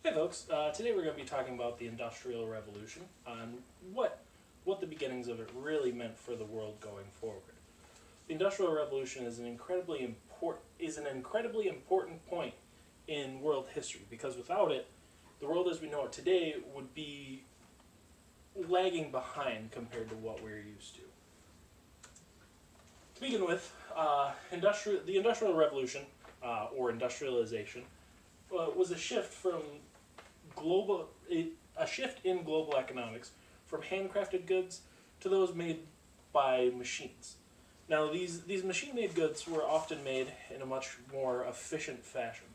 Hey folks, today we're going to be talking about the Industrial Revolution and what the beginnings of it really meant for the world going forward. The Industrial Revolution is an incredibly important point in world history because without it, the world as we know it today would be lagging behind compared to what we're used to. To begin with, the Industrial Revolution, or industrialization, was a shift in global economics from handcrafted goods to those made by machines. Now, these machine-made goods were often made in a much more efficient fashion,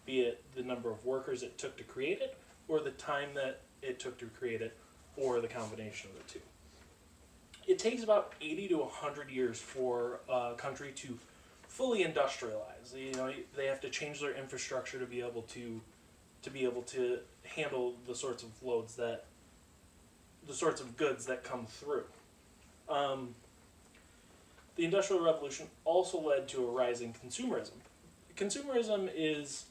be it the number of workers it took to create it, or the time that it took to create it, or the combination of the two. It takes about 80 to 100 years for a country to fully industrialize. They have to change their infrastructure to be able to handle the sorts of goods that come through. The Industrial Revolution also led to a rise in consumerism. Consumerism is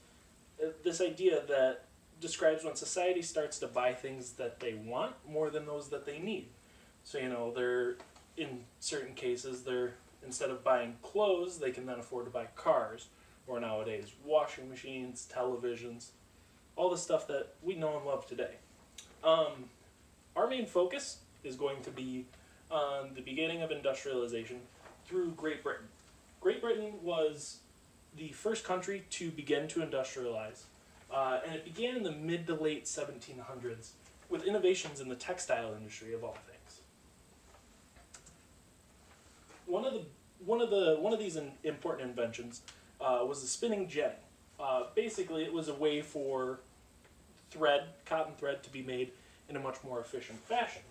this idea that describes when society starts to buy things that they want more than those that they need. So, they're, in certain cases, instead of buying clothes, they can then afford to buy cars, or nowadays, washing machines, televisions, all the stuff that we know and love today. Our main focus is going to be on the beginning of industrialization through Great Britain. Great Britain was the first country to begin to industrialize, and it began in the mid to late 1700s with innovations in the textile industry of all things. One of these important inventions was the spinning jenny. Basically, it was a way for cotton thread, to be made in a much more efficient fashion.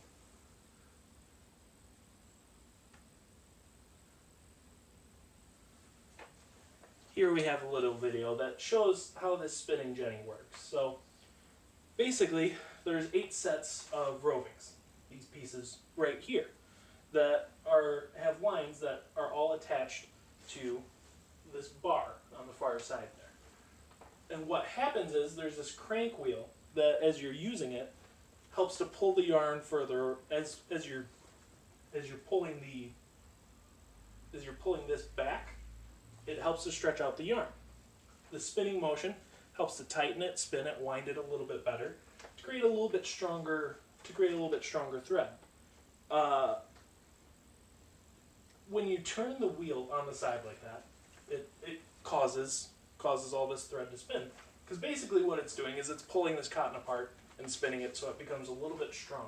Here we have a little video that shows how this spinning jenny works. So basically, there's 8 sets of rovings, these pieces right here, that have lines that are all attached to this bar on the far side there. And what happens is there's this crank wheel that, as you're using it, helps to pull the yarn further as you're pulling this back. It helps to stretch out the yarn. The spinning motion helps to tighten it, spin it, wind it a little bit better to create a little bit stronger thread. When you turn the wheel on the side like that, it causes all this thread to spin. Because basically what it's doing is it's pulling this cotton apart and spinning it so it becomes a little bit stronger.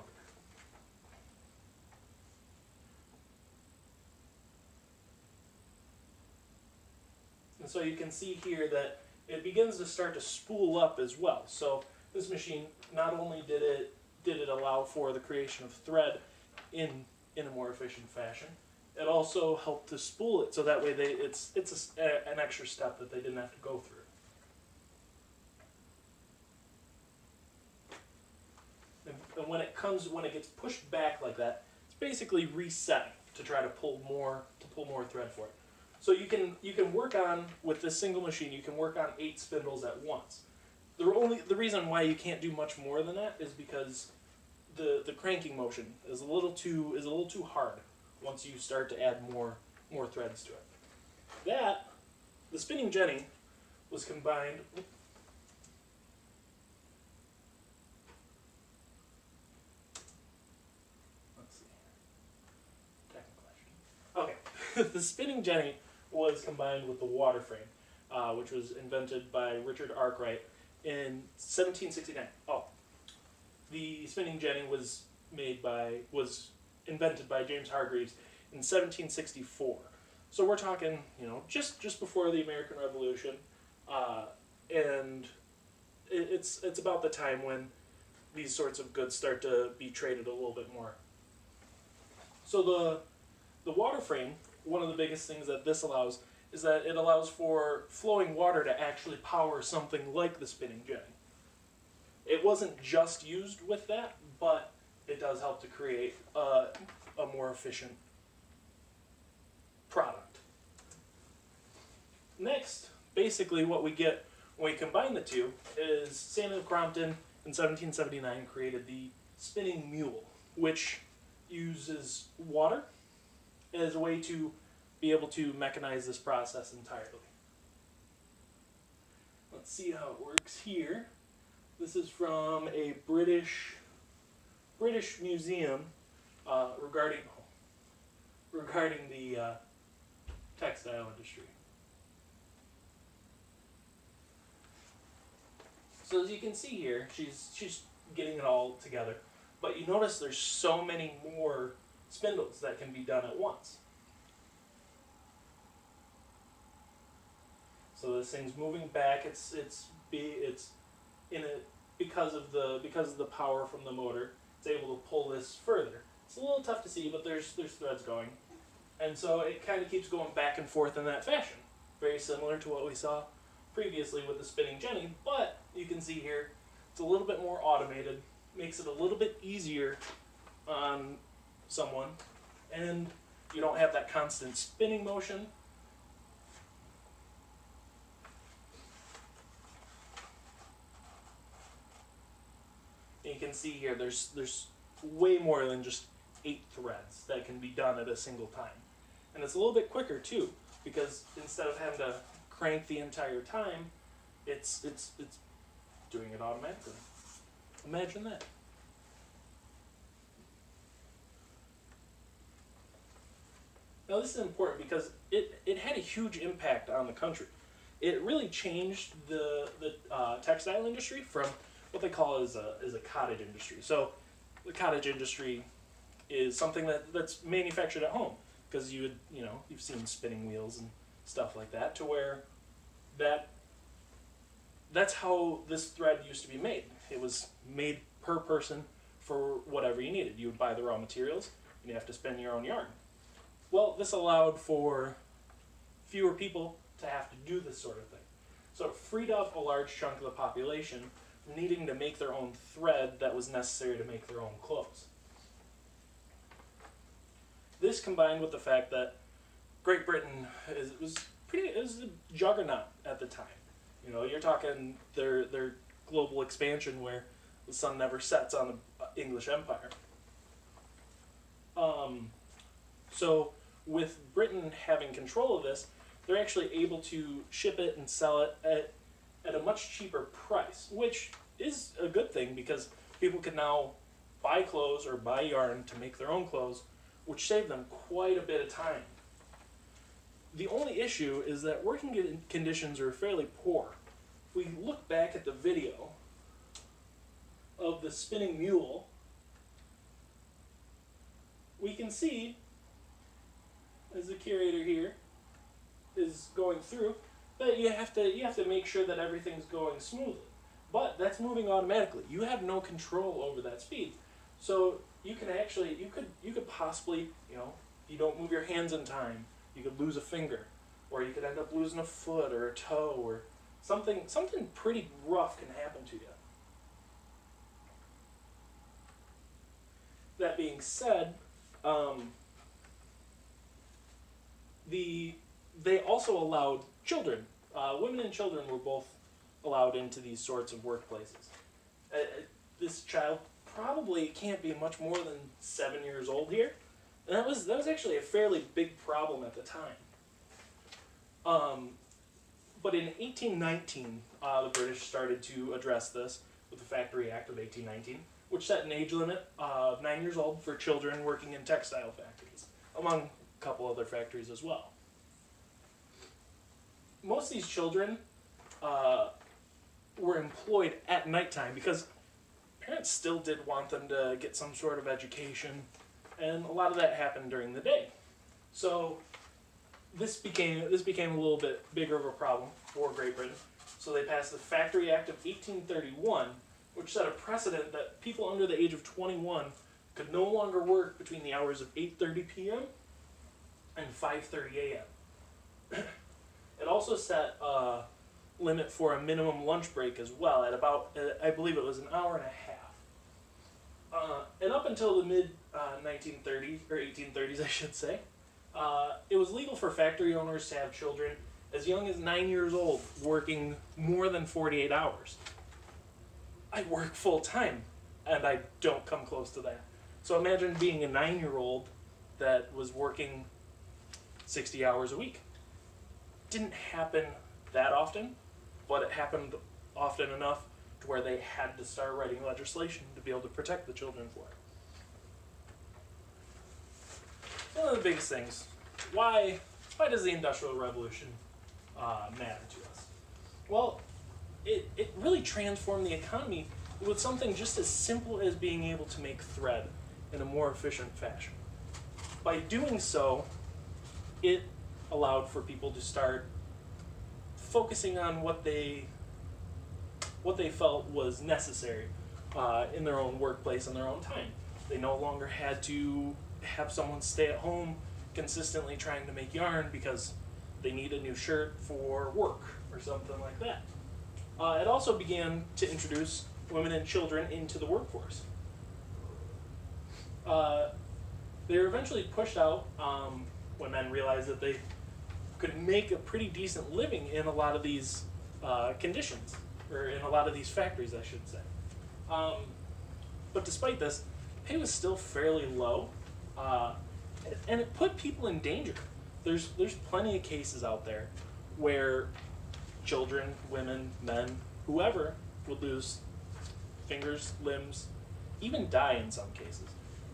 And so you can see here that it begins to start to spool up as well. So this machine, not only did it allow for the creation of thread in a more efficient fashion, it also helped to spool it so that way it's an extra step that they didn't have to go through. And when it gets pushed back like that, it's basically resetting to try to pull more thread for it. So you can work on, with this single machine, you can work on 8 spindles at once. The reason why you can't do much more than that is because the cranking motion is a little too hard once you start to add more threads to it. The spinning jenny was combined. Let's see. Technical issue. Okay, the spinning jenny was combined with the water frame, which was invented by Richard Arkwright in 1769. The spinning jenny was invented by James Hargreaves in 1764. So we're talking, just before the American Revolution, and it's about the time when these sorts of goods start to be traded a little bit more. So the water frame, one of the biggest things that this allows is that it allows for flowing water to actually power something like the spinning jenny. It wasn't just used with that, but it does help to create a more efficient product. Next, basically what we get when we combine the two, is Samuel Crompton in 1779 created the spinning mule, which uses water as a way to be able to mechanize this process entirely. Let's see how it works here. This is from a British museum regarding the textile industry. So as you can see here, she's getting it all together, but you notice there's so many more spindles that can be done at once. So this thing's moving back. It's in it because of the power from the motor. It's able to pull this further. It's a little tough to see, but there's threads going, and so it kind of keeps going back and forth in that fashion. Very similar to what we saw previously with the spinning jenny, but you can see here it's a little bit more automated, makes it a little bit easier on someone, and you don't have that constant spinning motion. And you can see here there's way more than just 8 threads that can be done at a single time. And it's a little bit quicker too, because instead of having to crank the entire time, it's doing it automatically. Imagine that. Now this is important because it had a huge impact on the country. It really changed the textile industry from what they call as a cottage industry. So the cottage industry is something that's manufactured at home, because you've seen spinning wheels and stuff like that, to where that's how this thread used to be made. It was made per person for whatever you needed. You would buy the raw materials and you have to spin your own yarn. Well, this allowed for fewer people to have to do this sort of thing. So it freed up a large chunk of the population from needing to make their own thread that was necessary to make their own clothes. This, combined with the fact that Great Britain was a juggernaut at the time. You know, you're talking their global expansion where the sun never sets on the English Empire. So with Britain having control of this, they're actually able to ship it and sell it at a much cheaper price, which is a good thing because people can now buy clothes or buy yarn to make their own clothes, which saved them quite a bit of time. The only issue is that working conditions are fairly poor. If we look back at the video of the spinning mule, we can see, as the curator here is going through, that you have to make sure that everything's going smoothly. But that's moving automatically. You have no control over that speed. So you could possibly, if you don't move your hands in time, you could lose a finger, or you could end up losing a foot or a toe, or something pretty rough can happen to you. That being said, they also allowed children. Women and children were both allowed into these sorts of workplaces. This child probably can't be much more than 7 years old here. And that was actually a fairly big problem at the time. But in 1819, the British started to address this with the Factory Act of 1819, which set an age limit of 9 years old for children working in textile factories, among a couple other factories as well. Most of these children were employed at nighttime because parents still did want them to get some sort of education, and a lot of that happened during the day. So this became a little bit bigger of a problem for Great Britain. So they passed the Factory Act of 1831, which set a precedent that people under the age of 21 could no longer work between the hours of 8:30 p.m. and 5:30 a.m. It also set a limit for a minimum lunch break as well at about, I believe it was an hour and a half. And up until the mid 1930s, or 1830s I should say, it was legal for factory owners to have children as young as 9 years old, working more than 48 hours. I work full time, and I don't come close to that. So imagine being a 9-year-old that was working 60 hours a week. Didn't happen that often, but it happened often enough to where they had to start writing legislation to be able to protect the children for it. One of the biggest things, why does the Industrial Revolution matter to us? Well, it really transformed the economy with something just as simple as being able to make thread in a more efficient fashion. By doing so, it allowed for people to start focusing on what they felt was necessary in their own workplace and their own time. They no longer had to have someone stay at home consistently trying to make yarn because they need a new shirt for work or something like that. It also began to introduce women and children into the workforce. They were eventually pushed out when men realized that they could make a pretty decent living in a lot of these conditions, or in a lot of these factories, I should say. But despite this, pay was still fairly low, and it put people in danger. There's plenty of cases out there where children, women, men, whoever would lose fingers, limbs, even die in some cases.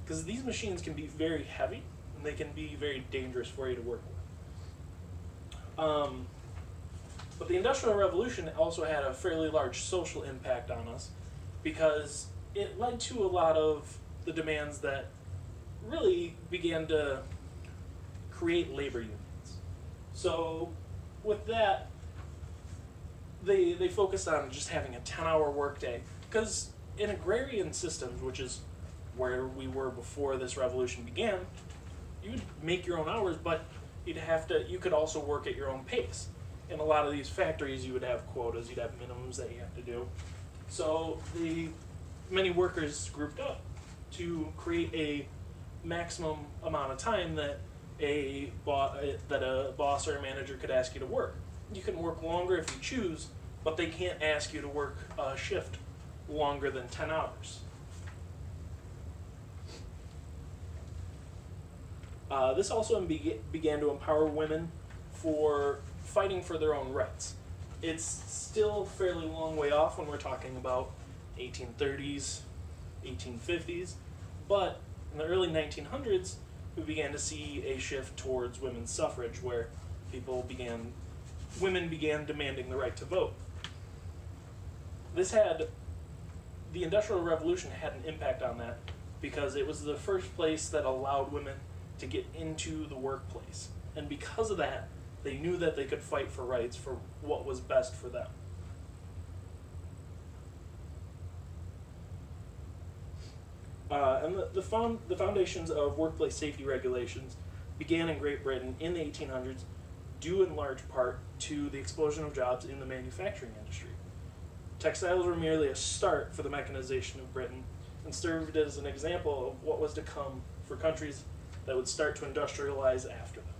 Because these machines can be very heavy, and they can be very dangerous for you to work with. But the Industrial Revolution also had a fairly large social impact on us because it led to a lot of the demands that really began to create labor unions. So with that, they focused on just having a 10-hour workday, because in agrarian systems, which is where we were before this revolution began, you would make your own hours, but you could also work at your own pace. In a lot of these factories, you would have quotas, you'd have minimums that you have to do. So many workers grouped up to create a maximum amount of time that a boss or a manager could ask you to work. You can work longer if you choose, but they can't ask you to work a shift longer than 10 hours. This also began to empower women for fighting for their own rights. It's still a fairly long way off when we're talking about 1830s, 1850s, but in the early 1900s, we began to see a shift towards women's suffrage, where women began demanding the right to vote. The Industrial Revolution had an impact on that because it was the first place that allowed women to get into the workplace. And because of that, they knew that they could fight for rights for what was best for them. And the foundations of workplace safety regulations began in Great Britain in the 1800s, due in large part to the explosion of jobs in the manufacturing industry. Textiles were merely a start for the mechanization of Britain and served as an example of what was to come for countries that would start to industrialize after them.